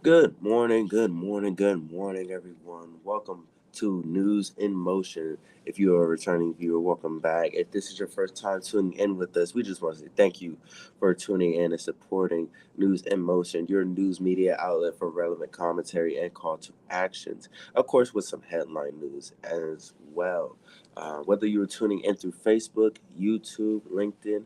Good morning, everyone. Welcome to News in Motion. If you are a returning viewer, welcome back. If this is your first time tuning in with us, we just want to say thank you for tuning in and supporting News in Motion, your news media outlet for relevant commentary and call to actions. Of course, with some headline news as well. Whether you are tuning in through Facebook, YouTube, LinkedIn,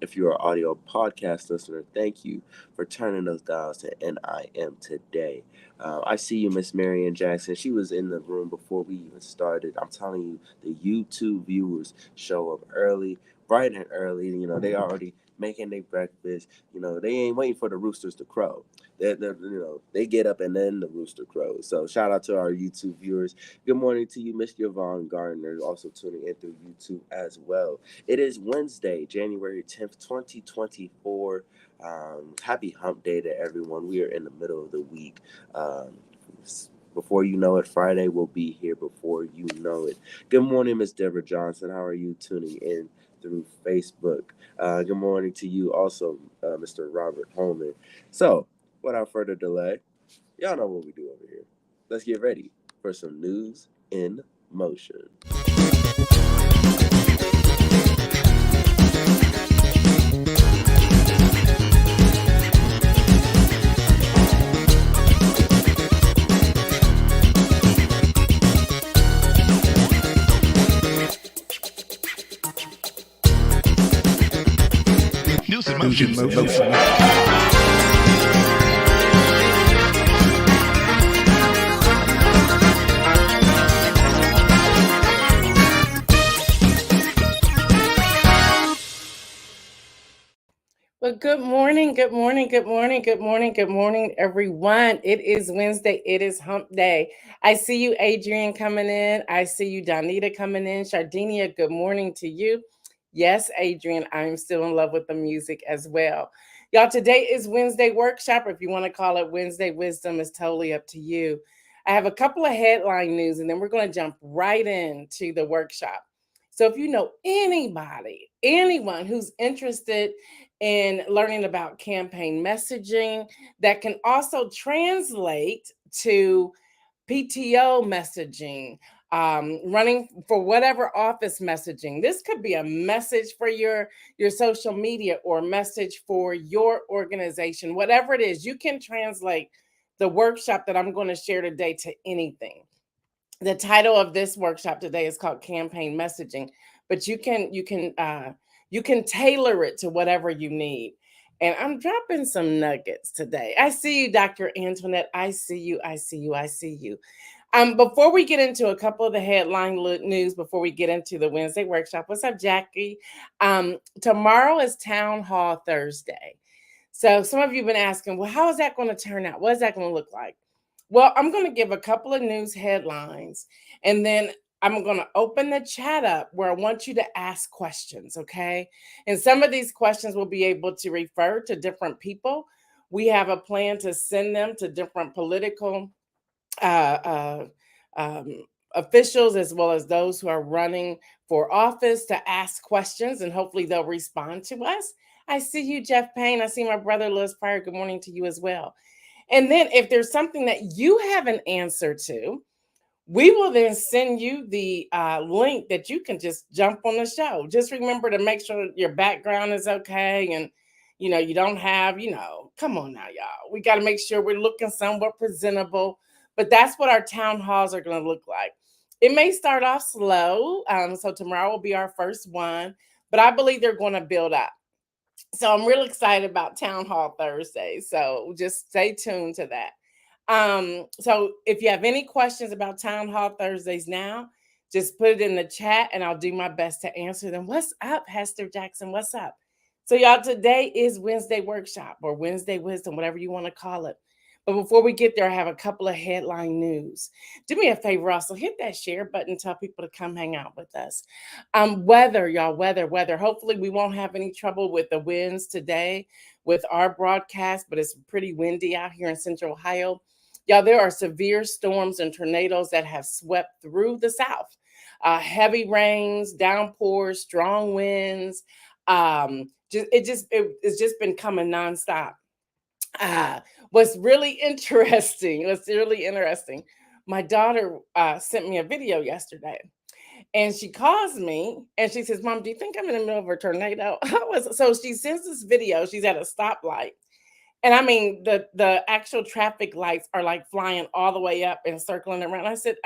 if you're an audio podcast listener, thank you for turning those dials to NIM today. I see you, Miss Marion Jackson. She was in the room before we even started. I'm telling you, the YouTube viewers show up early, bright and early. They already making their breakfast. They ain't waiting for the roosters to crow. They get up and then the rooster crows. So shout out to our YouTube viewers. Good morning to you, Miss Yvonne Gardner, also tuning in through YouTube as well. It is Wednesday, January 10th, 2024. Happy hump day to everyone. We are in the middle of the week. Um, Before you know it, Friday will be here before you know it. Good morning, Miss Deborah Johnson. How are you tuning in through Facebook? Good morning to you also, Mr. Robert Holman. So, without further delay, y'all know what we do over here. Let's get ready for some news in motion. News in motion. Well, good morning, everyone. It is Wednesday. It is hump day. I see you, Adrian, coming in. I see you, Donita, coming in. Shardinia, good morning to you. Yes, Adrian, I'm still in love with the music as well. Y'all, today is Wednesday workshop. If you want to call it Wednesday wisdom, it's totally up to you. I have a couple of headline news, and then we're going to jump right into the workshop. So if you know anyone who's interested in learning about campaign messaging that can also translate to PTO messaging, running for whatever office messaging. This could be a message for your social media or a message for your organization, whatever it is. You can translate the workshop that I'm going to share today to anything. The title of this workshop today is called Campaign Messaging, but you can tailor it to whatever you need. And I'm dropping some nuggets today. I see you, Dr. Antoinette. I see you. Before we get into a couple of the headline news, before we get into the Wednesday workshop, what's up, Jackie? Tomorrow is Town Hall Thursday. So some of you have been asking, well, how is that going to turn out? What is that going to look like? Well, I'm going to give a couple of news headlines, and then I'm going to open the chat up where I want you to ask questions, okay? And some of these questions will be able to refer to different people. We have a plan to send them to different political uh, officials, as well as those who are running for office, to ask questions, and hopefully they'll respond to us. I see you, Jeff Payne. I see my brother, Liz Pryor. Good morning to you as well. And then if there's something that you have an answer to, we will then send you the link that you can just jump on the show. Just remember to make sure your background is okay, and you don't have, come on now, y'all. We got to make sure we're looking somewhat presentable. But that's what our town halls are going to look like. It may start off slow. So tomorrow will be our first one, but I believe they're going to build up. So I'm real excited about Town Hall Thursday. So just stay tuned to that. So if you have any questions about Town Hall Thursdays now, just put it in the chat and I'll do my best to answer them. What's up, Hester Jackson? What's up? So y'all, today is Wednesday workshop or Wednesday wisdom, whatever you want to call it. But before we get there, I have a couple of headline news. Do me a favor, also hit that share button, tell people to come hang out with us. Weather, y'all, weather. Hopefully we won't have any trouble with the winds today with our broadcast, but it's pretty windy out here in Central Ohio. Y'all, there are severe storms and tornadoes that have swept through the South. Heavy rains, downpours, strong winds. It's just been coming nonstop. Ah, what's really interesting, my daughter sent me a video yesterday. And she calls me and she says, Mom, do you think I'm in the middle of a tornado? So she sends this video. She's at a stoplight. And I mean, the actual traffic lights are like flying all the way up and circling around. I said,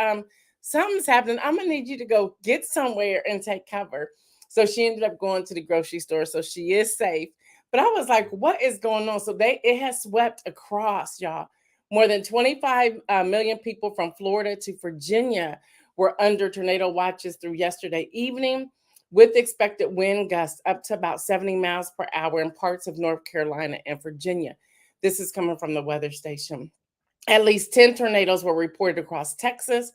something's happening. I'm gonna need you to go get somewhere and take cover. So she ended up going to the grocery store. So she is safe. But I was like, what is going on? So it has swept across, y'all. More than 25 million people from Florida to Virginia were under tornado watches through yesterday evening, with expected wind gusts up to about 70 miles per hour in parts of North Carolina and Virginia. This is coming from the weather station. At least 10 tornadoes were reported across Texas,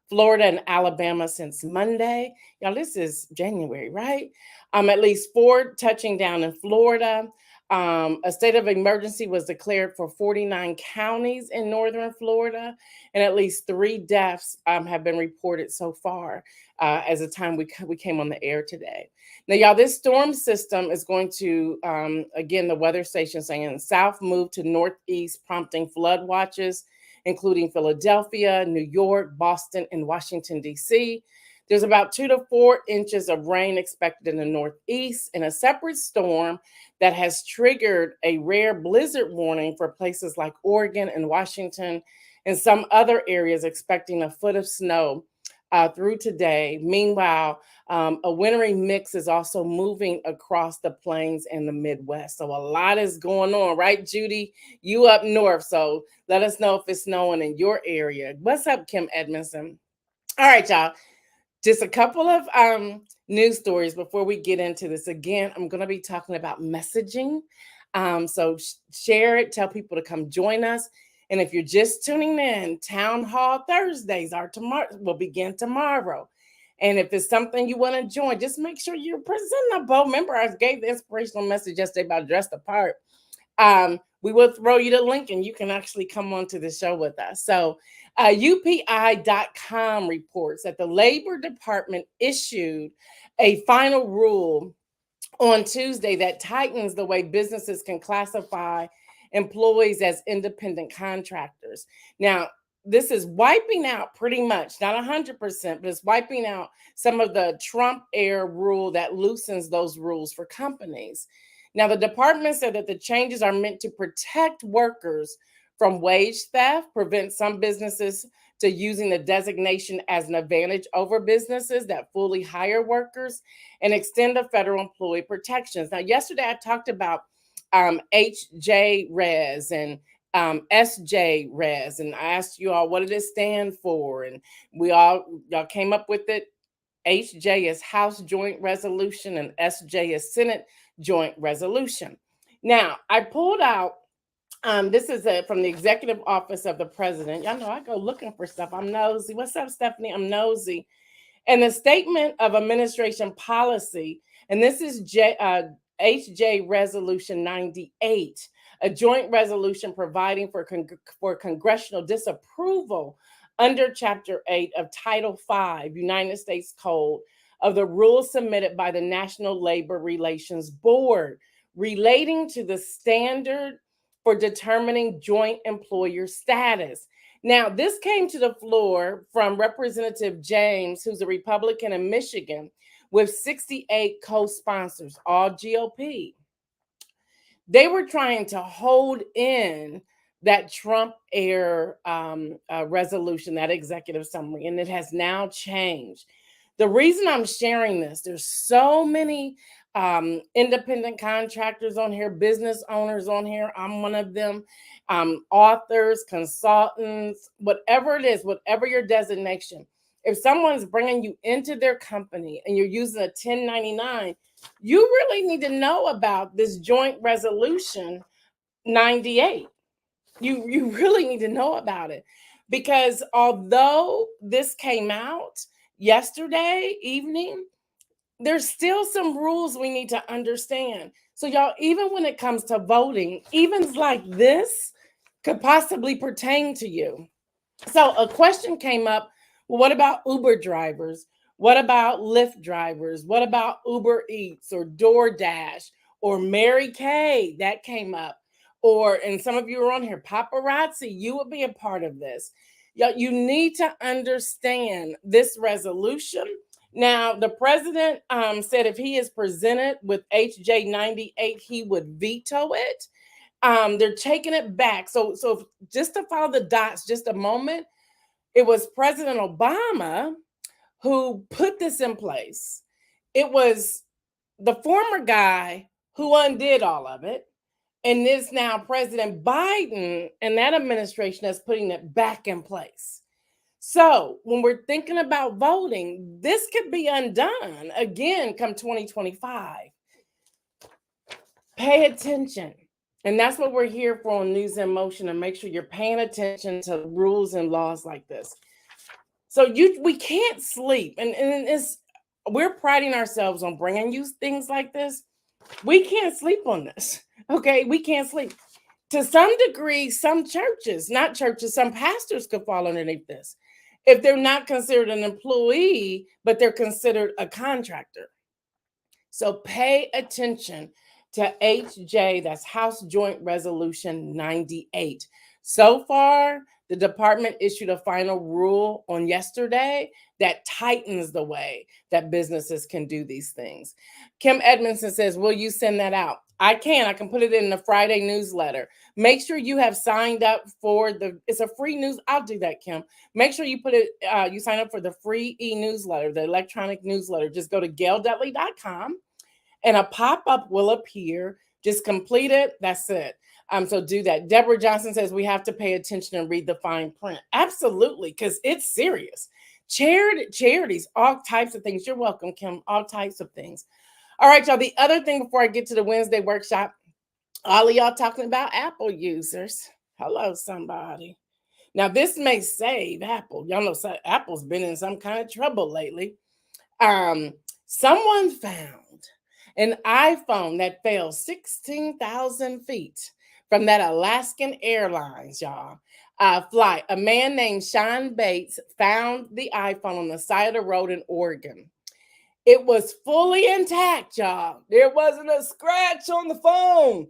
Florida, and Alabama since Monday. Y'all, this is January, right? At least four touching down in Florida. A state of emergency was declared for 49 counties in northern Florida, and at least three deaths have been reported so far as the time we came on the air today. Now, y'all, this storm system is going to, again, the weather station saying south move to northeast, prompting flood watches, including Philadelphia, New York, Boston, and Washington, D.C. There's about 2 to 4 inches of rain expected in the northeast, and a separate storm that has triggered a rare blizzard warning for places like Oregon and Washington, and some other areas expecting a foot of snow through today. Meanwhile, a wintry mix is also moving across the plains and the Midwest. So a lot is going on, right, Judy? You up north. So let us know if it's snowing in your area. What's up, Kim Edmondson? All right, y'all. Just a couple of news stories before we get into this. Again, I'm going to be talking about messaging. So share it, tell people to come join us. And if you're just tuning in, Town Hall Thursdays are tomorrow, will begin tomorrow. And if it's something you want to join, just make sure you're presentable. Remember, I gave the inspirational message yesterday about dressed apart. We will throw you the link and you can actually come on to the show with us. So UPI.com reports that the Labor Department issued a final rule on Tuesday that tightens the way businesses can classify employees as independent contractors. Now, this is wiping out pretty much, not 100%, but it's wiping out some of the Trump era rule that loosens those rules for companies. Now, the department said that the changes are meant to protect workers from wage theft, prevent some businesses to using the designation as an advantage over businesses that fully hire workers, and extend the federal employee protections. Now, yesterday I talked about HJ Res and SJ Res, and I asked you all what did it stand for, and y'all came up with it. HJ is House Joint Resolution, and SJ is Senate Joint Resolution. Now, I pulled out. This is from the Executive Office of the President. Y'all know I go looking for stuff. I'm nosy. What's up, Stephanie? I'm nosy. And the Statement of Administration Policy, and this is HJ Resolution 98, a joint resolution providing for congressional disapproval under Chapter 8 of Title 5, United States Code, of the rules submitted by the National Labor Relations Board relating to the standard for determining joint employer status. Now, this came to the floor from Representative James, who's a Republican in Michigan, with 68 co-sponsors, all GOP. They were trying to hold in that Trump era resolution, that executive summary, and it has now changed. The reason I'm sharing this, there's so many independent contractors on here, business owners on here. I'm one of them. Authors, consultants, whatever it is, whatever your designation. If someone's bringing you into their company and you're using a 1099, you really need to know about this joint resolution 98. You really need to know about it, because although this came out yesterday evening, there's still some rules we need to understand. So y'all, even when it comes to voting, events like this could possibly pertain to you. So a question came up, well, what about Uber drivers? What about Lyft drivers? What about Uber Eats or DoorDash or Mary Kay? That came up. and some of you are on here, paparazzi, you will be a part of this. You need to understand this resolution. Now, the president said if he is presented with HJ 98, he would veto it. They're taking it back. So just to follow the dots, just a moment, it was President Obama who put this in place. It was the former guy who undid all of it. And this now President Biden and that administration that's putting it back in place. So when we're thinking about voting, this could be undone again come 2025. Pay attention. And that's what we're here for on News in Motion, and make sure you're paying attention to rules and laws like this. So we can't sleep. And we're priding ourselves on bringing you things like this. We can't sleep on this. Okay, we can't sleep. To some degree, some churches, not churches, some pastors could fall underneath this if they're not considered an employee, but they're considered a contractor. So pay attention to HJ, that's House Joint Resolution 98. So far, the department issued a final rule on yesterday that tightens the way that businesses can do these things. Kim Edmondson says, will you send that out? I can put it in the Friday newsletter. Make sure you have signed up for it's a free news. I'll do that, Kim. Make sure you you sign up for the free e-newsletter, the electronic newsletter. Just go to gaildudley.com and a pop-up will appear. Just complete it. That's it. So do that. Deborah Johnson says we have to pay attention and read the fine print. Absolutely, because it's serious. Charities, all types of things. You're welcome, Kim. All types of things. All right, y'all. The other thing before I get to the Wednesday workshop, all of y'all talking about Apple users. Hello, somebody. Now, this may save Apple. Y'all know Apple's been in some kind of trouble lately. Someone found an iPhone that fell 16,000 feet from that Alaskan Airlines, y'all, flight. A man named Sean Bates found the iPhone on the side of the road in Oregon. It was fully intact, y'all. There wasn't a scratch on the phone.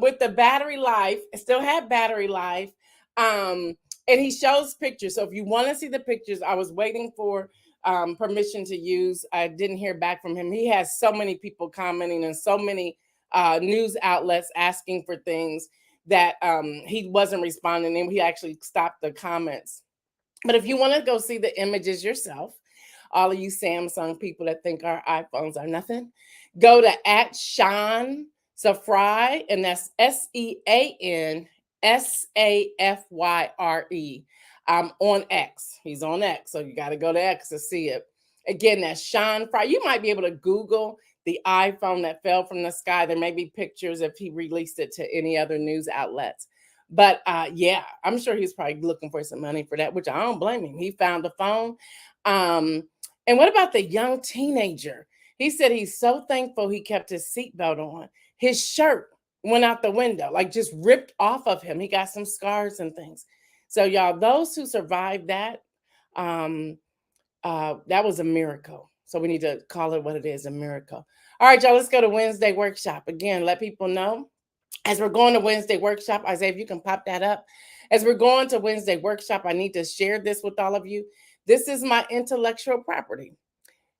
With the battery life, it still had battery life. And he shows pictures. So if you want to see the pictures, I was waiting for permission to use. I didn't hear back from him. He has so many people commenting and so many news outlets asking for things that he wasn't responding, and he actually stopped the comments. But if you want to go see the images yourself, all of you Samsung people that think our iPhones are nothing, go to @Sean Safry, and that's SeanSafyre. On X. He's on X, so you got to go to X to see it. Again, that's Sean Fry. You might be able to Google the iPhone that fell from the sky. There may be pictures if he released it to any other news outlets. But yeah, I'm sure he's probably looking for some money for that, which I don't blame him. He found the phone. And what about the young teenager? He said he's so thankful he kept his seatbelt on. His shirt went out the window, like just ripped off of him. He got some scars and things. So y'all, those who survived that, that was a miracle. So we need to call it what it is, a miracle. All right, y'all, let's go to Wednesday workshop. Again, let people know. As we're going to Wednesday workshop, Isaiah, if you can pop that up. As we're going to Wednesday workshop, I need to share this with all of you. This is my intellectual property.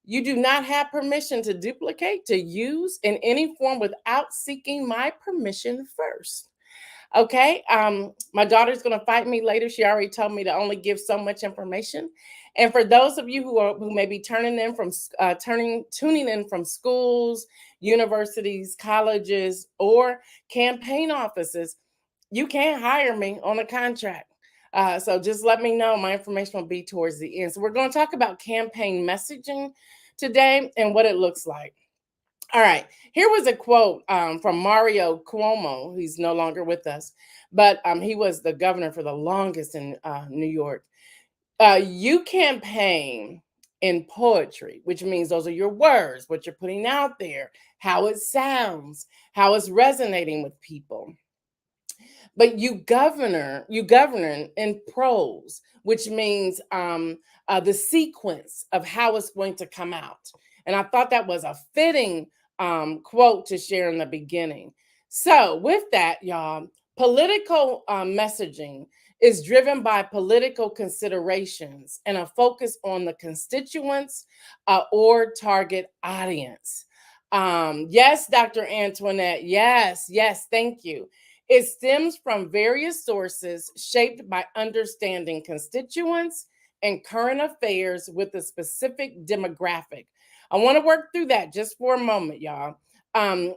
You do not have permission to duplicate, to use in any form without seeking my permission first. Okay, my daughter's going to fight me later. She already told me to only give so much information. And for those of you who may be tuning in from schools, universities, colleges, or campaign offices, you can't hire me on a contract. So just let me know. My information will be towards the end. So we're going to talk about campaign messaging today and what it looks like. All right, here was a quote from Mario Cuomo. He's no longer with us, but he was the governor for the longest in New York. You campaign in poetry, which means those are your words, what you're putting out there, how it sounds, how it's resonating with people. But you govern in prose, which means the sequence of how it's going to come out. And I thought that was a fitting quote to share in the beginning. So, with that, y'all, political messaging is driven by political considerations and a focus on the constituents or target audience. Yes, Dr. Antoinette. Yes, yes, thank you. It stems from various sources shaped by understanding constituents and current affairs with a specific demographic. I want to work through that just for a moment, y'all. Um,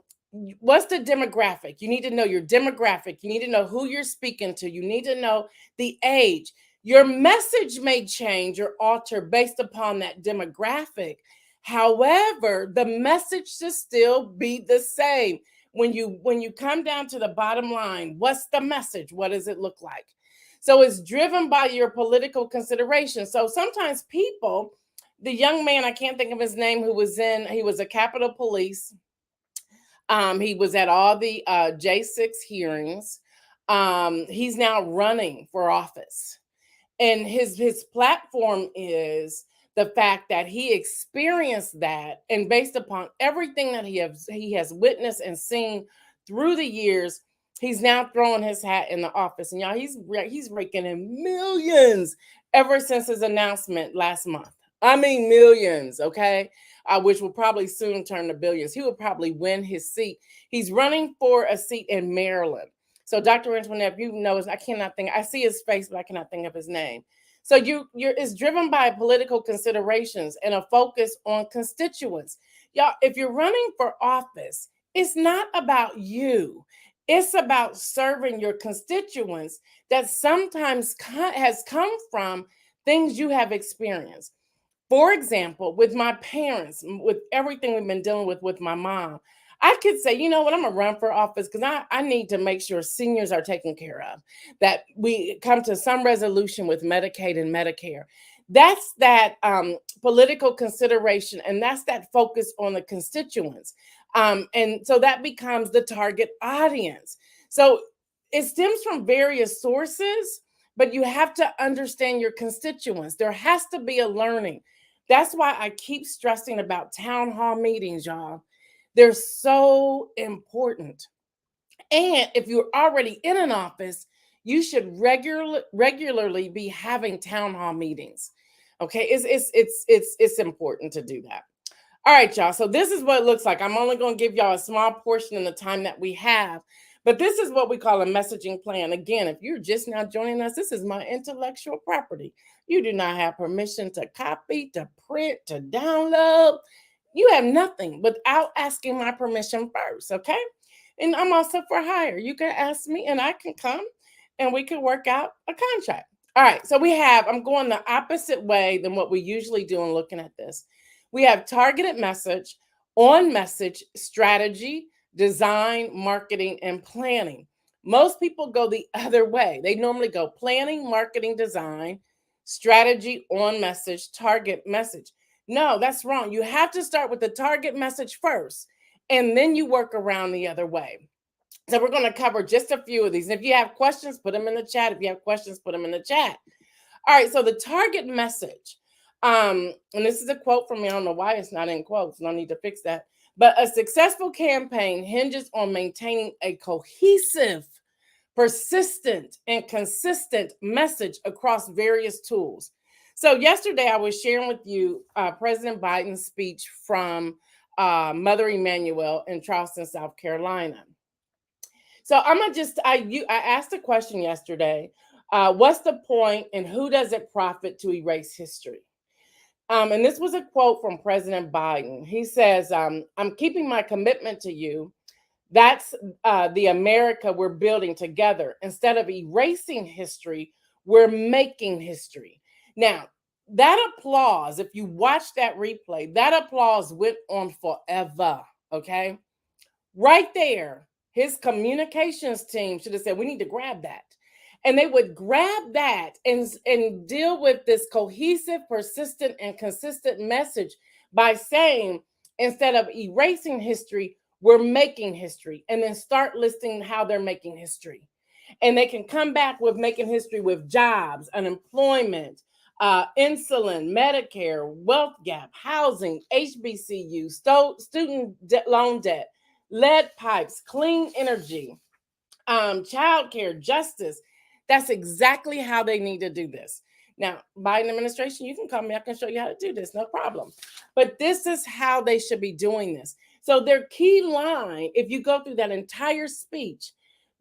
what's the demographic? You need to know your demographic. You need to know who you're speaking to. You need to know the age. Your message may change or alter based upon that demographic. However, the message should still be the same. When you come down to the bottom line, what's the message? What does it look like? So it's driven by your political considerations. So sometimes people, the young man, I can't think of his name, he was a Capitol Police. He was at all the J6 hearings. He's now running for office, and his platform is the fact that he experienced that, and based upon everything that he has witnessed and seen through the years, he's now throwing his hat in the office. And y'all, he's raking in millions ever since his announcement last month. I mean millions, okay? Which will probably soon turn to billions. He will probably win his seat. He's running for a seat in Maryland. So Dr. Antoinette, you know, I cannot think. I see his face, but I cannot think of his name. So you're it's driven by political considerations and a focus on constituents. Y'all, if you're running for office, it's not about you. It's about serving your constituents that sometimes has come from things you have experienced. For example, with my parents, with everything we've been dealing with my mom, I could say, you know what, I'm gonna run for office because I need to make sure seniors are taken care of, that we come to some resolution with Medicaid and Medicare. That's that political consideration, and that's that focus on the constituents. And so that becomes the target audience. So it stems from various sources, but you have to understand your constituents. There has to be a learning. That's why I keep stressing about town hall meetings, y'all. They're so important. And if you're already in an office, you should regularly be having town hall meetings. Okay, it's important to do that. All right, y'all. So this is what it looks like. I'm only going to give y'all a small portion in the time that we have, but this is what we call a messaging plan. Again, if you're just now joining us, this is my intellectual property. You do not have permission to copy, to print, to download. You have nothing without asking my permission first, okay? And I'm also for hire. You can ask me and I can come and we can work out a contract. All right, so I'm going the opposite way than what we usually do in looking at this. We have targeted message, on message, strategy, design, marketing, and planning. Most people go the other way. They normally go planning, marketing, design, strategy, on message, target message. No, that's wrong. You have to start with the target message first, and then you work around the other way. So we're going to cover just a few of these. And if you have questions, put them in the chat. If you have questions, put them in the chat. All right, so the target message. And this is a quote from me. I don't know why it's not in quotes, and I need to fix that. But a successful campaign hinges on maintaining a cohesive, persistent, and consistent message across various tools. So yesterday I was sharing with you President Biden's speech from Mother Emanuel in Charleston, South Carolina. So I'm gonna I asked a question yesterday. What's the point, and who does it profit to erase history? And this was a quote from President Biden. He says, "I'm keeping my commitment to you. That's the America we're building together. Instead of erasing history, we're making history." Now, that applause, if you watch that replay, that applause went on forever. Okay. Right there, his communications team should have said, "We need to grab that." And they would grab that and deal with this cohesive, persistent, and consistent message by saying, instead of erasing history, we're making history. And then start listing how they're making history. And they can come back with making history with jobs, unemployment, insulin, Medicare, wealth gap, housing, HBCU, student loan debt, lead pipes, clean energy, childcare, justice. That's exactly how they need to do this. Now, Biden administration, you can call me. I can show you how to do this. No problem. But this is how they should be doing this. So their key line, if you go through that entire speech,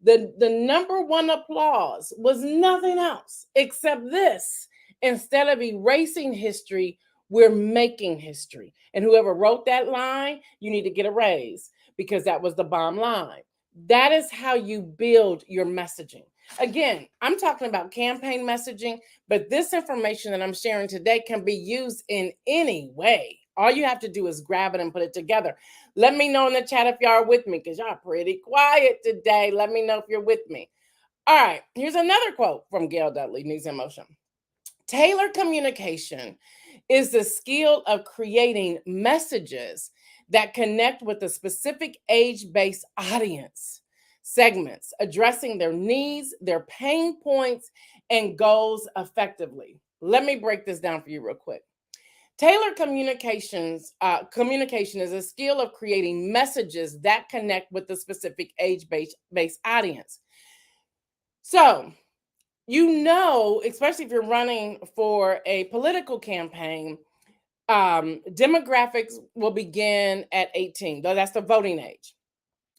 the number one applause was nothing else except this. Instead of erasing history, we're making history. And whoever wrote that line, you need to get a raise because that was the bomb line. That is how you build your messaging. Again, I'm talking about campaign messaging, but this information that I'm sharing today can be used in any way. All you have to do is grab it and put it together. Let me know in the chat if y'all are with me because y'all are pretty quiet today. Let me know if you're with me. All right, here's another quote from Gail Dudley, News in Motion. Tailored communication is the skill of creating messages that connect with a specific age-based audience segments, addressing their needs, their pain points, and goals effectively. Let me break this down for you real quick. Tailored communication is a skill of creating messages that connect with the specific age-based audience. So, especially if you're running for a political campaign, demographics will begin at 18, though that's the voting age.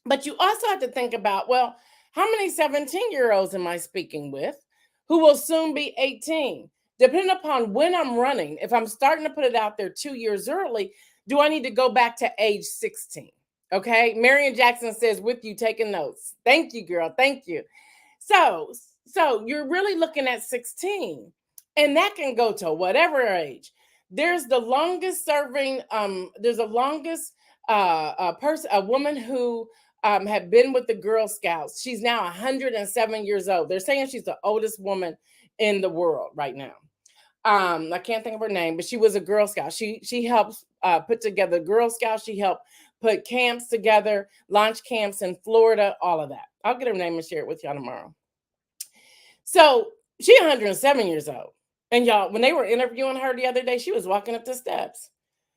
But you also have to think about, well, how many 17-year-olds am I speaking with who will soon be 18? Depending upon when I'm running, if I'm starting to put it out there 2 years early, do I need to go back to age 16? Okay. Marion Jackson says, with you taking notes. Thank you, girl. Thank you. So, so you're really looking at 16, and that can go to whatever age. There's the longest serving, there's the longest person, a woman who had been with the Girl Scouts. She's now 107 years old. They're saying she's the oldest woman in the world right now. I can't think of her name, but she was a Girl Scout. She helped put together Girl Scouts. She helped put camps together, launch camps in Florida, all of that. I'll get her name and share it with y'all tomorrow. So she's 107 years old. And y'all, when they were interviewing her the other day, she was walking up the steps.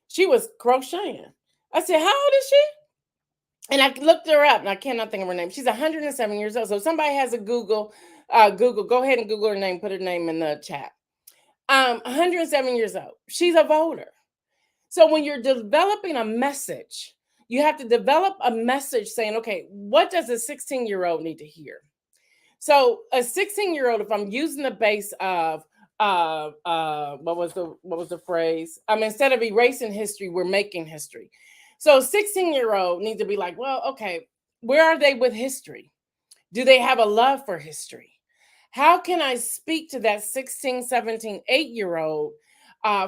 She was crocheting. I said, how old is she? And I looked her up, and I cannot think of her name. She's 107 years old. So if somebody has a Google, go ahead and Google her name, put her name in the chat. 107 years old. She's a voter. So when you're developing a message, you have to develop a message saying, okay, what does a 16-year-old need to hear? So a 16-year-old, if I'm using the base of what was the phrase? Instead of erasing history, we're making history. So a 16-year-old needs to be like, well, okay, where are they with history? Do they have a love for history? How can I speak to that 16, 17, 8-year-old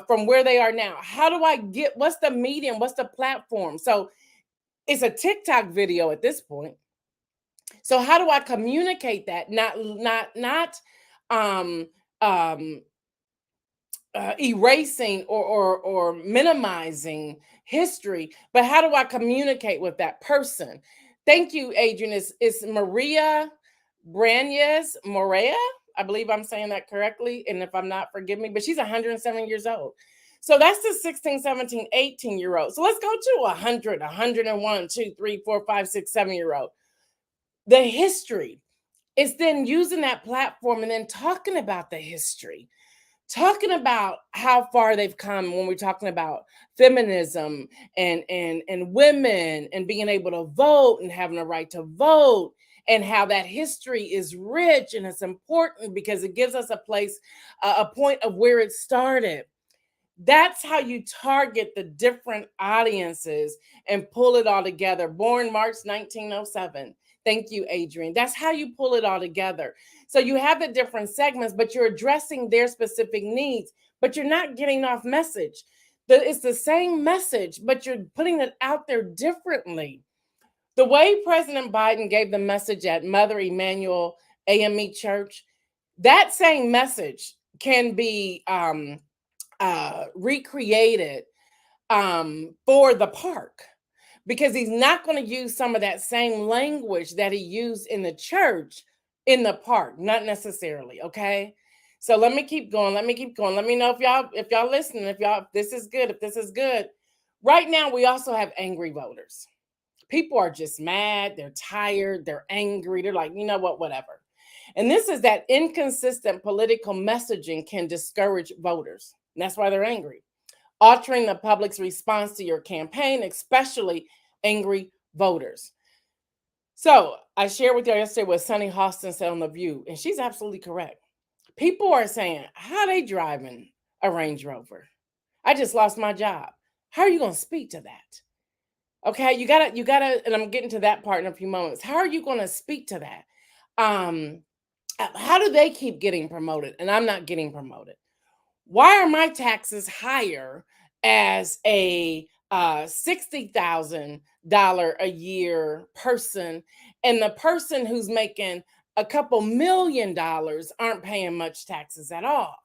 from where they are now? How do I what's the medium? What's the platform? So it's a TikTok video at this point. So how do I communicate that? Not erasing or minimizing history, but how do I communicate with that person? Thank you, Adrian. It's Maria Branyes Morea. I believe I'm saying that correctly. And if I'm not, forgive me, but she's 107 years old. So that's the 16, 17, 18-year-old. So let's go to 100, 101, 2, 3, 4, 5, 6, 7-year-old. The history is then using that platform and then talking about the history, talking about how far they've come when we're talking about feminism and women and being able to vote and having a right to vote, and how that history is rich and it's important because it gives us a place, a point of where it started. That's how you target the different audiences and pull it all together. Born March 1907. Thank you, Adrian. That's how you pull it all together. So you have the different segments, but you're addressing their specific needs, but you're not getting off message. It's the same message, but you're putting it out there differently. The way President Biden gave the message at Mother Emanuel AME Church, that same message can be recreated for the park, because he's not going to use some of that same language that he used in the church in the park, not necessarily. Okay. So let me keep going. Let me know if y'all listening, if this is good. Right now, we also have angry voters. People are just mad, they're tired, they're angry, they're like, you know what, whatever. And this is that inconsistent political messaging can discourage voters. And that's why they're angry. Altering the public's response to your campaign, especially angry voters. So I shared with you yesterday what Sunny Hostin said on The View, and she's absolutely correct. People are saying, how they driving a Range Rover? I just lost my job. How are you going to speak to that? Okay, you gotta, and I'm getting to that part in a few moments. How are you going to speak to that? Um, how do they keep getting promoted and I'm not getting promoted? Why are my taxes higher as a $60,000 a year person, and the person who's making a couple $1 million aren't paying much taxes at all?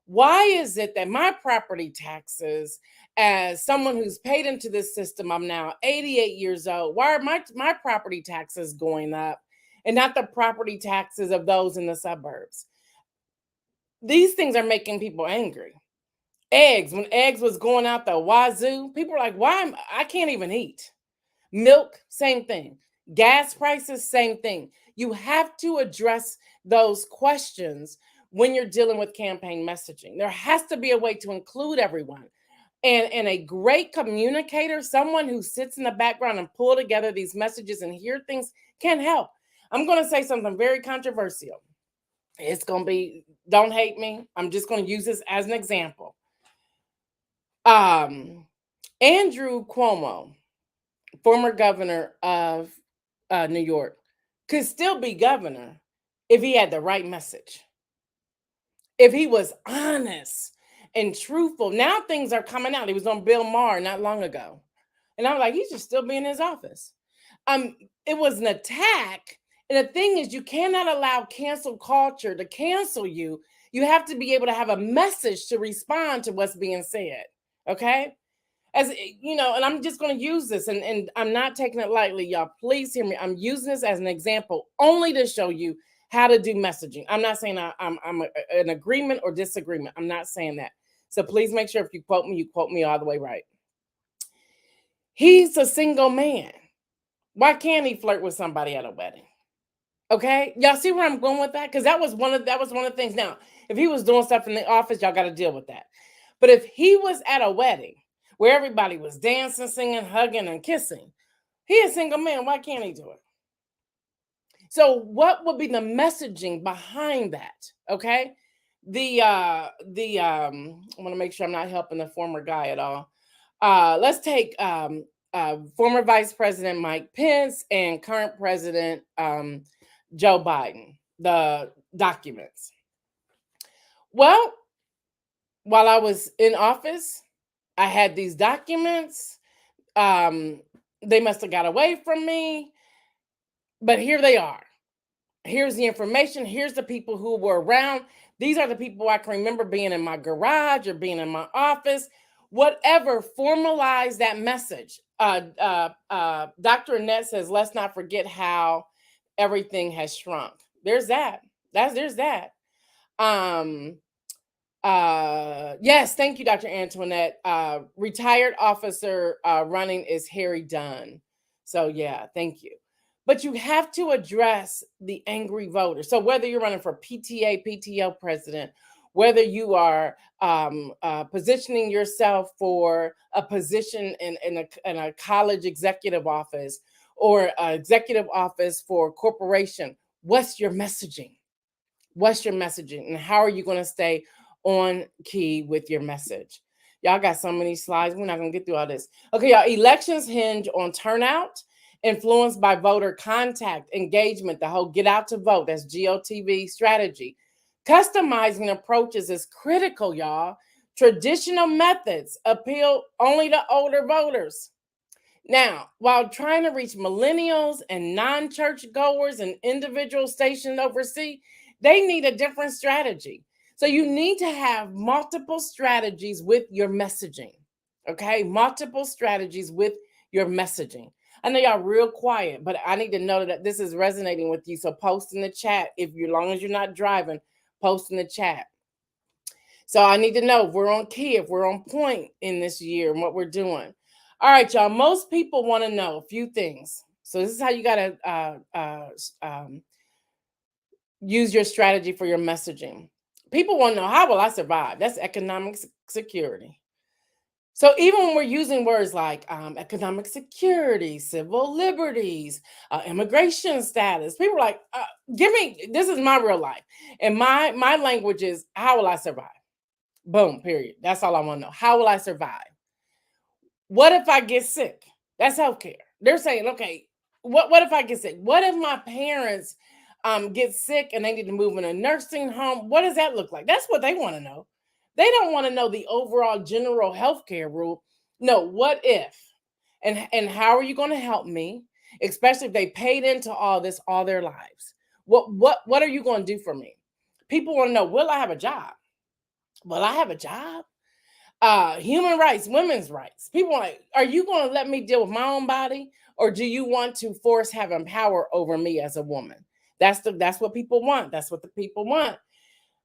Why is it that my property taxes, as someone who's paid into this system, I'm now 88 years old, why are my property taxes going up and not the property taxes of those in the suburbs? These things are making people angry. Eggs, when eggs was going out the wazoo, people were like, I can't even eat. Milk, same thing. Gas prices, same thing. You have to address those questions when you're dealing with campaign messaging. There has to be a way to include everyone. And a great communicator, someone who sits in the background and pull together these messages and hear things, can help. I'm going to say something very controversial. It's going to be, don't hate me. I'm just going to use this as an example. Andrew Cuomo, former governor of New York, could still be governor if he had the right message, if he was honest and truthful. Now things are coming out. He was on Bill Maher not long ago, and I'm like, he should still be in his office. It was an attack, and the thing is, you cannot allow cancel culture to cancel you. You have to be able to have a message to respond to what's being said. Okay, as you know, and I'm just going to use this, and I'm not taking it lightly, y'all. Please hear me. I'm using this as an example only to show you how to do messaging. I'm not saying I'm an agreement or disagreement. I'm not saying that. So please make sure if you quote me all the way right. He's a single man. Why can't he flirt with somebody at a wedding? Okay, y'all see where I'm going with that? Because that was one of the things. Now, if he was doing stuff in the office, y'all got to deal with that. But if he was at a wedding where everybody was dancing, singing, hugging, and kissing, he a single man. Why can't he do it? So, what would be the messaging behind that? Okay, I want to make sure I'm not helping the former guy at all. Let's take former Vice President Mike Pence and current President Joe Biden, the documents. Well, while I was in office, I had these documents. They must have got away from me, but here they are. Here's the information. Here's the people who were around. These are the people I can remember being in my garage or being in my office. Whatever, formalize that message. Dr. Annette says, let's not forget how everything has shrunk. There's that. There's that. Yes, thank you, Dr. Antoinette. Retired officer running is Harry Dunn. So yeah, thank you. But you have to address the angry voter. So whether you're running for PTA, PTO president, whether you are positioning yourself for a position in a college executive office or executive office for a corporation, what's your messaging? What's your messaging? And how are you going to stay on key with your message? Y'all got so many slides. We're not going to get through all this. Okay, y'all. Elections hinge on turnout, influenced by voter contact, engagement, the whole get out to vote. That's GOTV strategy. Customizing approaches is critical, y'all. Traditional methods appeal only to older voters. Now, while trying to reach millennials and non-church goers and individuals stationed overseas, they need a different strategy. So you need to have multiple strategies with your messaging. Okay, multiple strategies with your messaging. I know y'all real quiet, but I need to know that this is resonating with you. So post in the chat. If you, as long as you're not driving, post in the chat. So I need to know if we're on key, if we're on point in this year and what we're doing. All right, y'all. Most people want to know a few things. So this is how you got to use your strategy for your messaging. People want to know, how will I survive? That's economic security. So even when we're using words like economic security, civil liberties, immigration status, people are like, "Give me this is my real life, and my language is how will I survive?" Boom. Period. That's all I want to know. How will I survive? What if I get sick? That's healthcare. They're saying, okay, what if I get sick? What if my parents get sick and they need to move in a nursing home? What does that look like? That's what they want to know. They don't want to know the overall general healthcare rule. No, what if? And how are you going to help me? Especially if they paid into all this all their lives. What are you going to do for me? People want to know, will I have a job? Will I have a job? Human rights, women's rights. People are like, are you going to let me deal with my own body, or do you want to force having power over me as a woman? That's what people want. That's what the people want.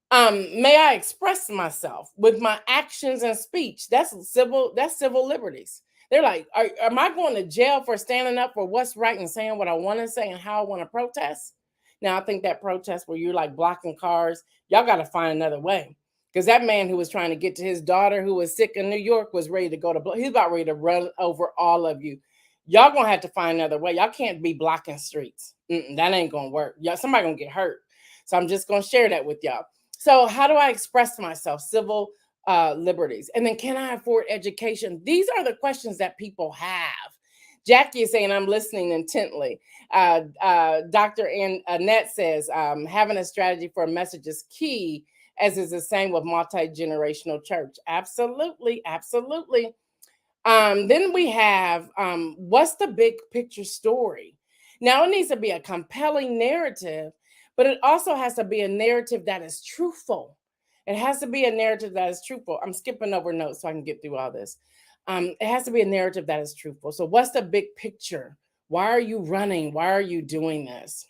May I express myself with my actions and speech? That's civil liberties. They're like, am I going to jail for standing up for what's right and saying what I want to say and how I want to protest? Now I think that protest where you're like blocking cars, y'all got to find another way. Because that man who was trying to get to his daughter who was sick in New York was ready to go to, he's about ready to run over all of you. Y'all gonna have to find another way. Y'all can't be blocking streets. That ain't gonna work. Y'all, somebody gonna get hurt. So I'm just gonna share that with y'all. So how do I express myself? Civil liberties. And then can I afford education? These are the questions that people have. Jackie is saying, I'm listening intently. Dr. Annette says, having a strategy for a message is key, as is the same with multi-generational church. Absolutely, absolutely. Then we have what's the big picture story? Now it needs to be a compelling narrative, but it also has to be a narrative that is truthful. It has to be a narrative that is truthful. I'm skipping over notes so I can get through all this. It has to be a narrative that is truthful. So what's the big picture? Why are you running? Why are you doing this?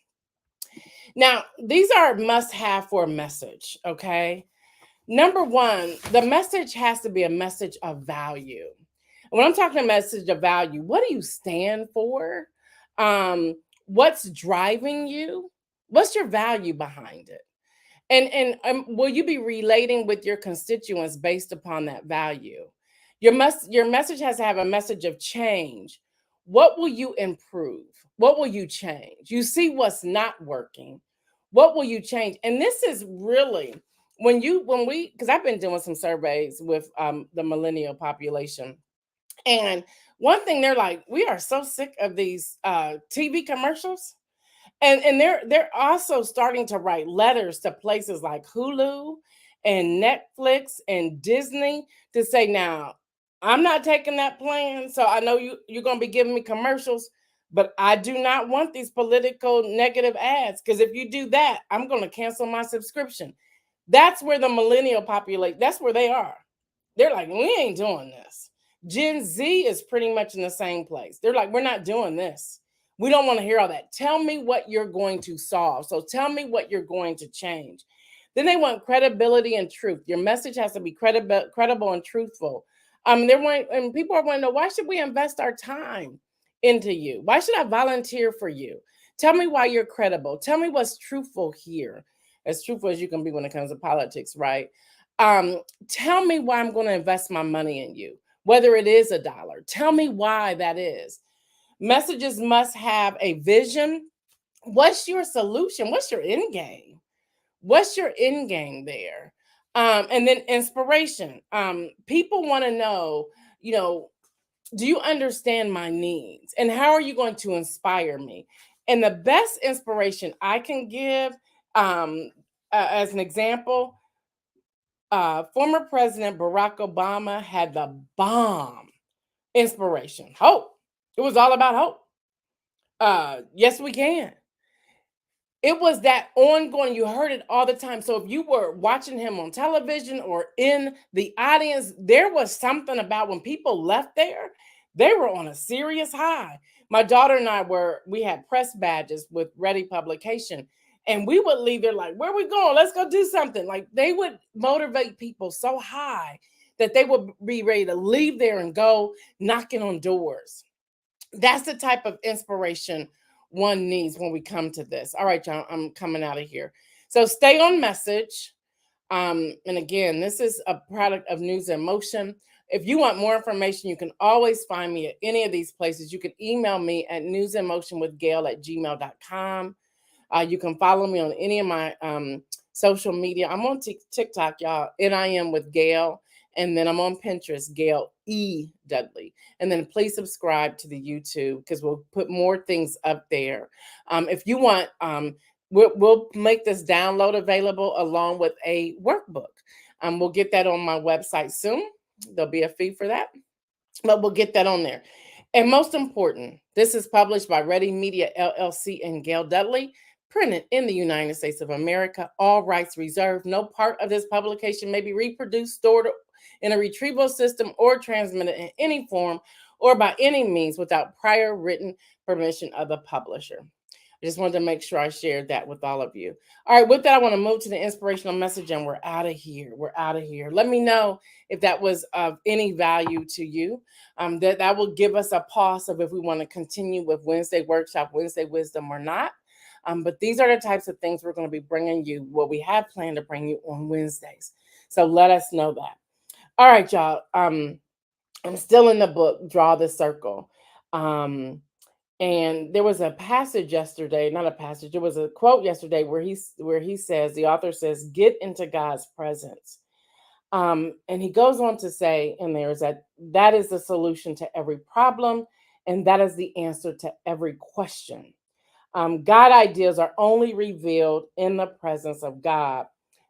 Now, these are must have for a message, okay? Number one, the message has to be a message of value. When I'm talking a message of value, what do you stand for? What's driving you? What's your value behind it? And will you be relating with your constituents based upon that value? Your message has to have a message of change. What will you improve? What will you change? You see what's not working. What will you change? And this is really when we because I've been doing some surveys with the millennial population, and one thing they're like, we are so sick of these TV commercials, and they're also starting to write letters to places like Hulu and Netflix and Disney to say, now I'm not taking that plan, so I know you're going to be giving me commercials, but I do not want these political negative ads, because if you do that, I'm going to cancel my subscription. That's where the millennial populate, that's where they are. They're like, we ain't doing this. Gen Z is pretty much in the same place. They're like, we're not doing this. We don't want to hear all that. Tell me what you're going to solve. So tell me what you're going to change. Then they want credibility and truth. Your message has to be credible and truthful. And people are wanting to know, why should we invest our time into you? Why should I volunteer for you? Tell me why you're credible. Tell me what's truthful here. As truthful as you can be when it comes to politics, right? Tell me why I'm going to invest my money in you, whether it is $1. Tell me why that is. Messages must have a vision. What's your solution? What's your end game? What's your end game there? And then inspiration. People want to know, do you understand my needs? And how are you going to inspire me? And the best inspiration I can give, as an example, former President Barack Obama had the bomb inspiration, hope. It was all about hope. Yes, we can. It was that ongoing, you heard it all the time. So if you were watching him on television or in the audience, there was something about when people left there, they were on a serious high. My daughter and we had press badges with Ready Publication, and we would leave there like, where are we going? Let's go do something. Like, they would motivate people so high that they will be ready to leave there and go knocking on doors. That's the type of inspiration one needs when we come to this. All right, y'all, I'm coming out of here. So stay on message. And again, this is a product of News in Motion. If you want more information, you can always find me at any of these places. You can email me at newsinmotionwithgail@gmail.com. You can follow me on any of my social media. I'm on TikTok, y'all, NIM with Gail. And then I'm on Pinterest, Gail E. Dudley. And then please subscribe to the YouTube because we'll put more things up there. If you want, we'll make this download available along with a workbook. We'll get that on my website soon. There'll be a fee for that, but we'll get that on there. And most important, this is published by Ready Media LLC and Gail Dudley, printed in the United States of America, all rights reserved. No part of this publication may be reproduced, stored in a retrieval system, or transmitted in any form or by any means without prior written permission of the publisher. I just wanted to make sure I shared that with all of you. All right, with that, I want to move to the inspirational message, and we're out of here. We're out of here. Let me know if that was of any value to you. That will give us a pause of if we want to continue with Wednesday workshop, Wednesday wisdom, or not. But these are the types of things we're going to be bringing you, what we have planned to bring you on Wednesdays. So let us know that. All right, y'all. I'm still in the book, Draw the Circle. And there was a passage yesterday, not a passage, there was a quote yesterday where he says, the author says, get into God's presence. And he goes on to say in there is that is the solution to every problem, and that is the answer to every question. God ideas are only revealed in the presence of God.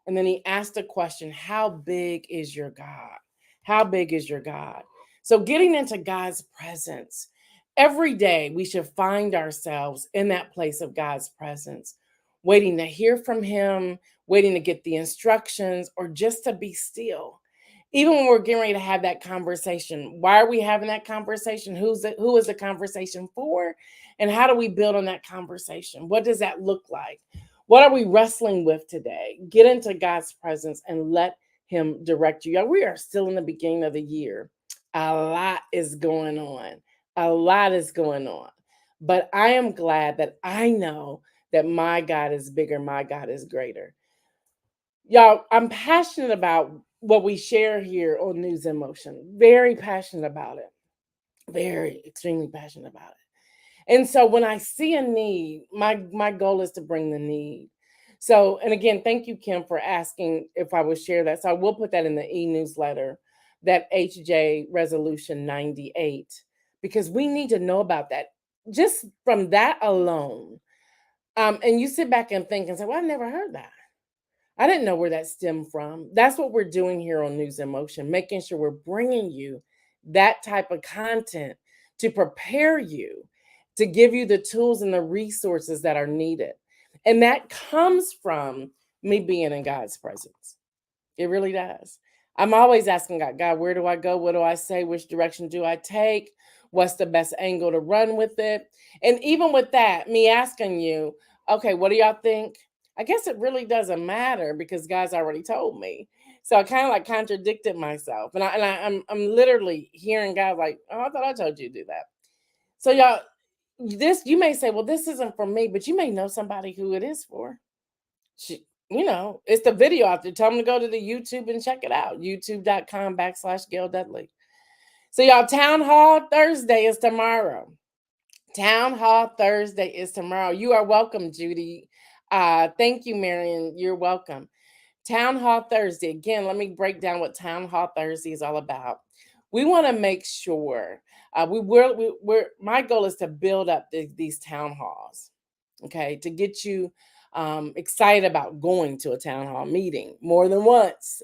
And then he asked the question, how big is your God? How big is your God? So getting into God's presence, every day we should find ourselves in that place of God's presence, waiting to hear from him, waiting to get the instructions, or just to be still. Even when we're getting ready to have that conversation, why are we having that conversation? Who is the conversation for? And how do we build on that conversation? What does that look like? What are we wrestling with today? Get into God's presence and let him direct you. We are still in the beginning of the year. A lot is going on. A lot is going on. But I am glad that I know that my God is bigger, my God is greater. Y'all, I'm passionate about what we share here on News in Motion. Very passionate about it. Very, extremely passionate about it. And so when I see a need, my goal is to bring the need. So, and again, thank you, Kim, for asking if I would share that. So I will put that in the e-newsletter, that HJ Resolution 98, because we need to know about that. Just from that alone. And you sit back and think and say, well, I never heard that. I didn't know where that stemmed from. That's what we're doing here on News in Motion, making sure we're bringing you that type of content to prepare you, to give you the tools and the resources that are needed. And that comes from me being in God's presence. It really does. I'm always asking God, where do I go? What do I say? Which direction do I take? What's the best angle to run with it? And even with that, me asking you, okay, what do y'all think? I guess it really doesn't matter because God's already told me. So I kind of like contradicted myself. I'm literally hearing God like, oh, I thought I told you to do that. So y'all, you may say, well, this isn't for me, but you may know somebody who it is for. It's the video out there. Tell them to go to the YouTube and check it out. YouTube.com/Gail Dudley. So y'all, Town Hall Thursday is tomorrow. Town Hall Thursday is tomorrow. You are welcome, Judy. Thank you, Marion. You're welcome. Town Hall Thursday. Again, let me break down what Town Hall Thursday is all about. We want to make sure my goal is to build up these town halls, okay, to get you excited about going to a town hall meeting more than once,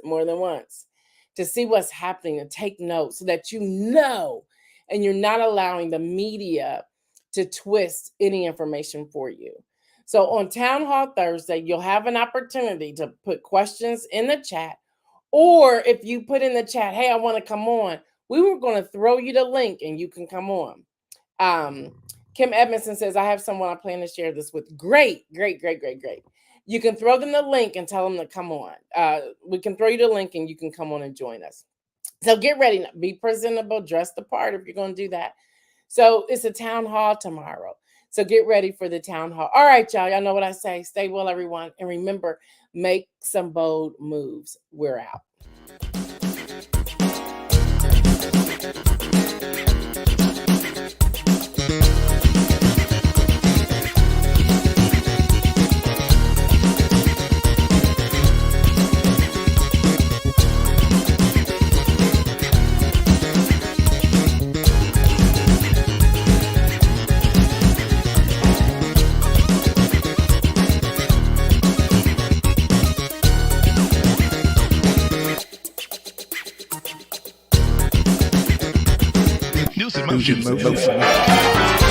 to see what's happening, to take notes so that and you're not allowing the media to twist any information for you. So on Town Hall Thursday, you'll have an opportunity to put questions in the chat, or if you put in the chat, hey, I want to come on, we were going to throw you the link and you can come on. Kim Edmondson says, I have someone I plan to share this with. Great. You can throw them the link and tell them to come on. We can throw you the link and you can come on and join us. So get ready, be presentable, dress the part if you're going to do that. So it's a town hall tomorrow. So get ready for the town hall. All right, y'all. Y'all know what I say. Stay well, everyone. And remember, make some bold moves. We're out. News in motion.